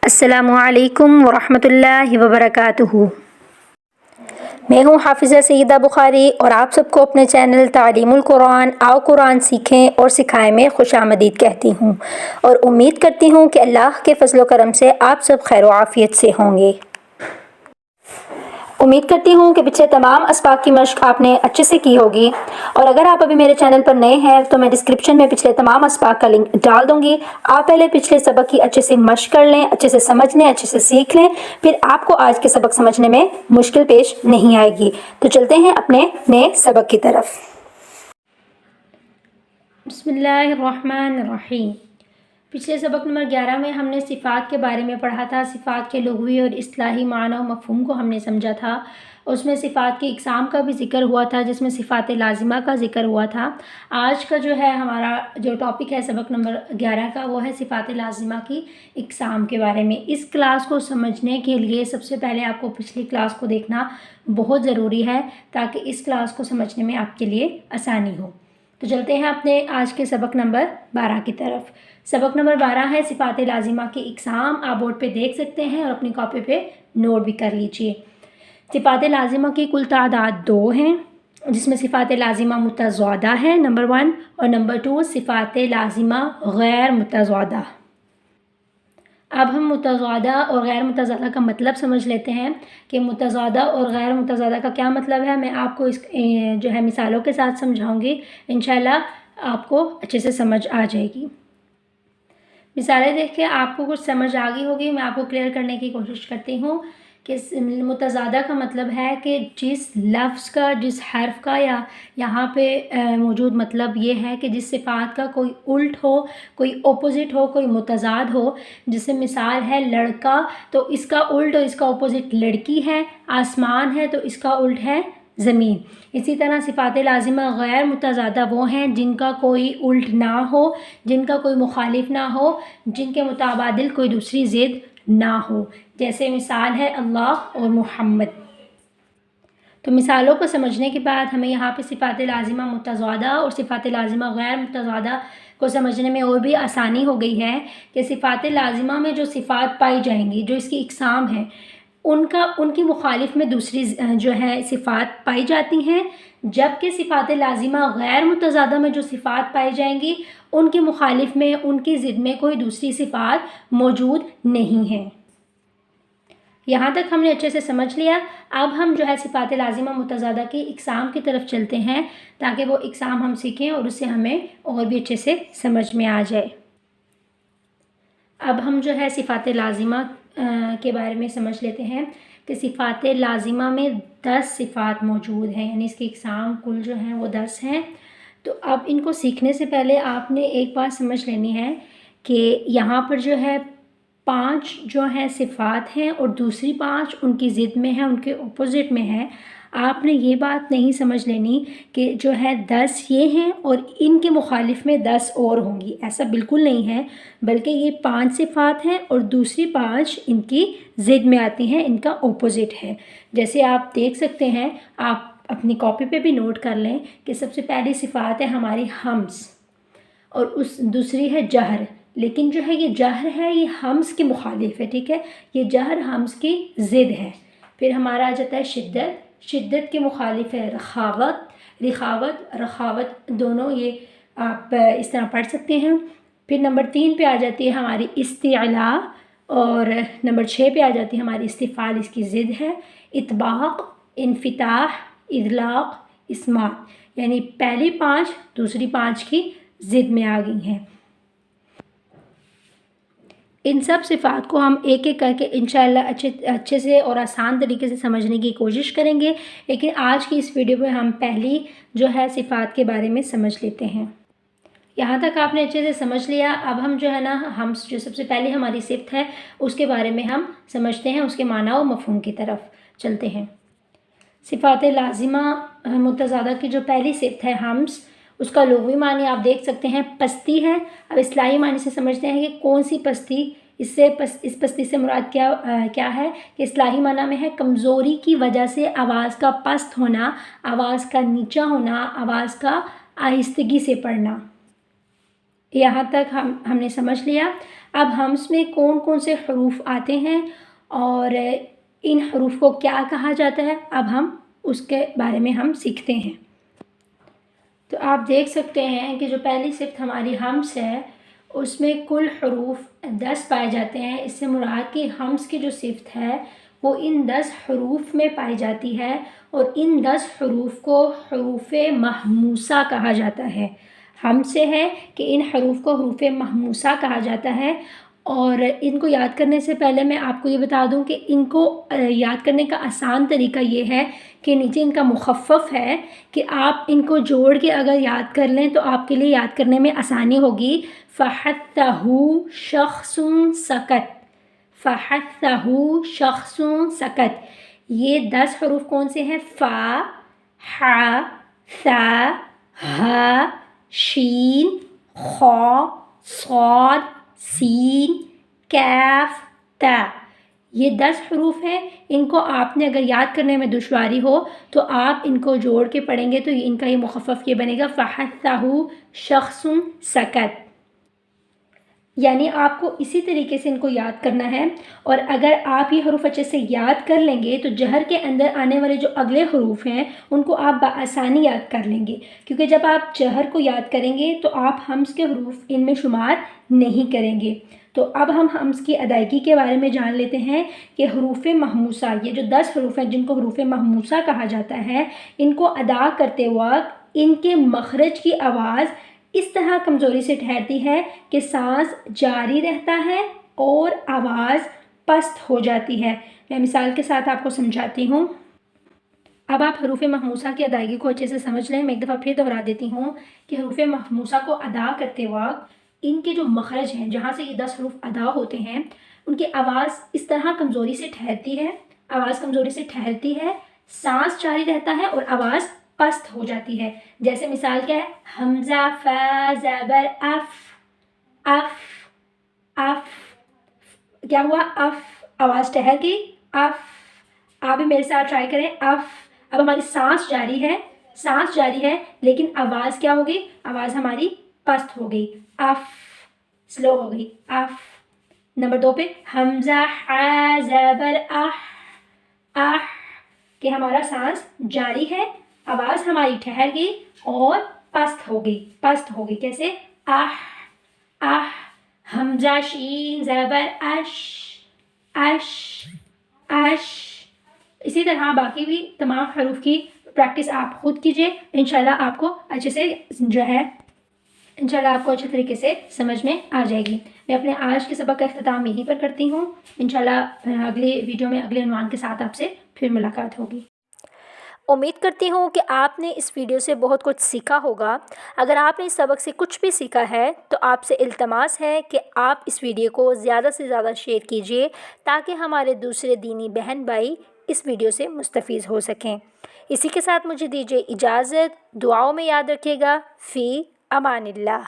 अस्सलामु अलैकुम वरहमतुल्लाहि वबरकातुहू। मैं हूँ हाफिज़ा सईदा बुखारी और आप सबको अपने चैनल तालीमुल कुरान आओ कुरान सीखें और सिखाएं में खुशामदीद कहती हूँ और उम्मीद करती हूँ कि अल्लाह के फजल व करम से आप सब खैर व आफ़ियत से होंगे। उम्मीद करती हूँ कि पिछले तमाम अस्बाक की मश्क आपने अच्छे से की होगी और अगर आप अभी मेरे चैनल पर नए हैं तो मैं डिस्क्रिप्शन में पिछले तमाम अस्बाक का लिंक डाल दूँगी। आप पहले पिछले सबक की अच्छे से मश्क कर लें, अच्छे से समझ लें, अच्छे से सीख लें, फिर आपको आज के सबक समझने में मुश्किल पेश नहीं आएगी। तो चलते हैं अपने नए सबक की तरफ। बिस्मिल्लाहिर्रहमानिर्रहीम। पिछले सबक नंबर 11 में हमने सिफ़ात के बारे में पढ़ा था। सिफ़ात के लुग़वी और इस्तिलाही माना और मफ़हूम को हमने समझा था। उसमें सिफ़ात की इक़साम का भी ज़िक्र हुआ था, जिसमें सिफ़ात लाज़िमा का ज़िक्र हुआ था। आज का जो है हमारा जो टॉपिक है सबक नंबर 11 का, वो है सिफ़ात लाज़िमा की इक़साम के बारे में। इस क्लास को समझने के लिए सबसे पहले आपको पिछली क्लास को देखना बहुत ज़रूरी है ताकि इस क्लास को समझने में आपके लिए आसानी हो। तो चलते हैं अपने आज के सबक नंबर 12 की तरफ। सबक नंबर 12 है सिफ़ात लाज़िमा की इक़साम। आप बोर्ड पे देख सकते हैं और अपनी कॉपी पे नोट भी कर लीजिए। सिफ़ात लाज़िमा की कुल तादाद 2 हैं, जिसमें सिफ़ात लाज़िमा मुतज़ादा है नंबर 1 और नंबर 2 सिफ़ात लाज़िमा गैर मुतज़ादा। अब हम मुतज़ादा और गैर मुतज़ादा का मतलब समझ लेते हैं कि मुतज़ादा और गैर मुतज़ादा का क्या मतलब है। मैं आपको इस जो है मिसालों के साथ समझाऊंगी, इंशाल्लाह आपको अच्छे से समझ आ जाएगी। मिसालें देख के आपको कुछ समझ आ गई होगी। मैं आपको क्लियर करने की कोशिश करती हूँ कि मुतज़ादा का मतलब है कि जिस लफ्ज़ का, जिस हर्फ का या यहाँ पे मौजूद मतलब ये है कि जिस सिफ़ात का कोई उल्ट हो, कोई अपोज़िट हो, कोई मुतज़ाद हो। जैसे मिसाल है लड़का, तो इसका उल्ट और इसका अपोज़िट लड़की है। आसमान है तो इसका उल्ट है ज़मीन। इसी तरह सिफ़ात लाज़िमा गैर मुतज़ादा वो हैं जिनका कोई उल्ट ना हो, जिनका कोई मुखालिफ ना हो, जिनके मुताबादिल कोई दूसरी ज़िद ना हो। जैसे मिसाल है अल्लाह और मुहम्मद। तो मिसालों को समझने के बाद हमें यहाँ पे सिफ़ात लाज़िमा मुतज़ादा और सिफ़ात लाज़िमा गैर मुतज़ादा को समझने में और भी आसानी हो गई है कि सिफ़ात लाज़िमा में जो सिफ़ात पाई जाएंगी, जो इसकी इक़साम है, उनकी मुखालिफ में दूसरी जो है सिफ़ात पाई जाती हैं, जबकि सिफ़ात लाज़िमा गैर मुतज़ादा में जो सिफ़ात पाई जाएंगी उनके मुखालिफ में, उनकी ज़िद में कोई दूसरी सिफ़ात मौजूद नहीं है। यहाँ तक हमने अच्छे से समझ लिया। अब हम जो है सिफ़ात लाज़िमा मुतज़ादा की इक़साम की तरफ चलते हैं ताकि वो इक़साम हम सीखें और उससे हमें और भी अच्छे से समझ में आ जाए। अब हम जो है सिफ़ात लाज़िमा के बारे में समझ लेते हैं कि सिफ़ात लाज़िमा में 10 सिफ़ात मौजूद हैं, यानी इसकी इक़साम कुल जो हैं वो 10 हैं। तो अब इनको सीखने से पहले आपने एक बात समझ लेनी है कि यहाँ पर जो है 5 जो हैं सिफ़ात हैं और दूसरी 5 उनकी ज़िद में है, उनके अपोज़िट में है। आपने ये बात नहीं समझ लेनी कि जो है 10 ये हैं और इनके मुखालिफ में 10 और होंगी, ऐसा बिल्कुल नहीं है। बल्कि ये 5 सिफ़ात हैं और दूसरी 5 इनकी ज़िद में आती हैं, इनका अपोज़िट है। जैसे आप देख सकते हैं, आप अपनी कॉपी पे भी नोट कर लें कि सबसे पहली सिफ़ात है हमारी हम्स और उस दूसरी है जहर। लेकिन जो है ये जहर है ये हम्स के मुखालिफ है, ठीक है। ये जहर हम्स की ज़िद है। फिर हमारा आ जाता है शिद्दत, शिद्दत के मुखालिफ है रखावत, रिखावत, रखावत, दोनों ये आप इस तरह पढ़ सकते हैं। फिर नंबर 3 पे आ जाती है हमारी इस्तिअला और नंबर 6 पे आ जाती है हमारी इस्तिफ़ाल, इसकी ज़िद है इत्बाक़, इन्फ़िताह, इज़लाक़, इस्मात। यानी पहली 5 दूसरी 5 की ज़िद में आ गई हैं। इन सब सिफ़ात को हम एक एक करके इंशाअल्लाह अच्छे से और आसान तरीके से समझने की कोशिश करेंगे। लेकिन आज की इस वीडियो में हम पहली जो है सिफ़ात के बारे में समझ लेते हैं। यहाँ तक आपने अच्छे से समझ लिया। अब हम जो है ना, हम जो सबसे पहले हमारी सिफ़त है उसके बारे में हम समझते हैं, उसके माना और मफ़हूम की तरफ चलते हैं। सिफ़ात लाज़िमा मुतज़ादा की जो पहली सिफ़त है हम्स, उसका लुग़वी मानी आप देख सकते हैं पस्ती है। अब इस्लाही मानी से समझते हैं कि कौन सी पस्ती, इस पस्ती से मुराद क्या है कि इस्लाही माना में है कमज़ोरी की वजह से आवाज़ का पस्त होना, आवाज़ का नीचा होना, आवाज़ का आहिस्तगी से पढ़ना। यहाँ तक हमने समझ लिया। اب ہمس میں کون کون سے حروف آتے ہیں اور ان حروف کو کیا کہا جاتا ہے، اب ہم اس کے بارے میں ہم سیکھتے ہیں۔ تو آپ دیکھ سکتے ہیں کہ جو پہلی صفت ہماری ہمس ہے اس میں کل حروف 10 پائے جاتے ہیں۔ اس سے مراد کی ہمس کی جو صفت ہے وہ ان 10 حروف میں پائی جاتی ہے، اور ان 10 حروف کو حروف محموسہ کہا جاتا ہے۔ ہم سے ہے کہ ان حروف کو حروف محموسہ کہا جاتا ہے، اور ان کو یاد کرنے سے پہلے میں آپ کو یہ بتا دوں کہ ان کو یاد کرنے کا آسان طریقہ یہ ہے کہ نیچے ان کا مخفف ہے کہ آپ ان کو جوڑ کے اگر یاد کر لیں تو آپ کے لیے یاد کرنے میں آسانی ہوگی۔ فَحَثَّهُ شَخْصٌ سَكَتَ، فَحَثَّهُ شَخْصٌ سَكَتَ، یہ 10 حروف کون سے ہیں؟ فا، ح، ث، ہ، شین، خ، صاد، سین، کیف، تا، یہ 10 حروف ہیں۔ ان کو آپ نے اگر یاد کرنے میں دشواری ہو تو آپ ان کو جوڑ کے پڑھیں گے تو ان کا یہ مخفف یہ بنے گا فَحَثَّهُ شَخْصٌ سَكَتَ، یعنی آپ کو اسی طریقے سے ان کو یاد کرنا ہے۔ اور اگر آپ یہ حروف اچھے سے یاد کر لیں گے تو جہر کے اندر آنے والے جو اگلے حروف ہیں ان کو آپ بآسانی یاد کر لیں گے، کیونکہ جب آپ جہر کو یاد کریں گے تو آپ ہمس کے حروف ان میں شمار نہیں کریں گے۔ تو اب ہم ہمس کی ادائیگی کے بارے میں جان لیتے ہیں کہ حروف محموسہ، یہ جو 10 حروف ہیں جن کو حروف محموسہ کہا جاتا ہے، ان کو ادا کرتے وقت ان کے مخرج کی آواز اس طرح کمزوری سے ٹھہرتی ہے کہ سانس جاری رہتا ہے اور آواز پست ہو جاتی ہے۔ میں مثال کے ساتھ آپ کو سمجھاتی ہوں۔ اب آپ حروف محموسہ کی ادائیگی کو اچھے سے سمجھ لیں۔ میں ایک دفعہ پھر دہرا دیتی ہوں کہ حروف محموسہ کو ادا کرتے وقت ان کے جو مخرج ہیں جہاں سے یہ 10 حروف ادا ہوتے ہیں ان کی آواز اس طرح کمزوری سے ٹھہرتی ہے، آواز کمزوری سے ٹھہرتی ہے، سانس جاری رہتا ہے اور آواز پست ہو جاتی ہے۔ جیسے مثال کیا ہے؟ حمزہ، فا، زبر، اف، اف، اف، کیا ہوا؟ اف، آواز ٹھہر گئی، اف۔ آپ بھی میرے ساتھ ٹرائی کریں، اف۔ اب ہماری سانس جاری ہے، سانس جاری ہے لیکن آواز کیا ہوگی؟ آواز ہماری پست ہو گئی، اف، سلو ہو گئی، اف۔ نمبر 2 پہ حمزہ، ح، زبر، اح، اح، کہ ہمارا سانس جاری ہے، آواز ہماری ٹھہر گئی اور پست ہو گئی، پست ہو گئی۔ کیسے؟ اح، اح۔ حمزہ، شین، زبر، اش، اش، اش۔ اسی طرح باقی بھی تمام حروف کی پریکٹس آپ خود کیجئے، انشاءاللہ آپ کو اچھے سے انشاءاللہ آپ کو اچھے طریقے سے سمجھ میں آ جائے گی۔ میں اپنے آج کے سبق کا اختتام یہیں پر کرتی ہوں۔ انشاءاللہ اگلے ویڈیو میں اگلے عنوان کے ساتھ آپ سے پھر ملاقات ہوگی۔ امید کرتی ہوں کہ آپ نے اس ویڈیو سے بہت کچھ سیکھا ہوگا۔ اگر آپ نے اس سبق سے کچھ بھی سیکھا ہے تو آپ سے التماس ہے کہ آپ اس ویڈیو کو زیادہ سے زیادہ شیئر کیجئے تاکہ ہمارے دوسرے دینی بہن بھائی اس ویڈیو سے مستفیض ہو سکیں۔ اسی کے ساتھ مجھے دیجیے اجازت، دعاؤں میں یاد رکھیے گا۔ فی امان اللہ۔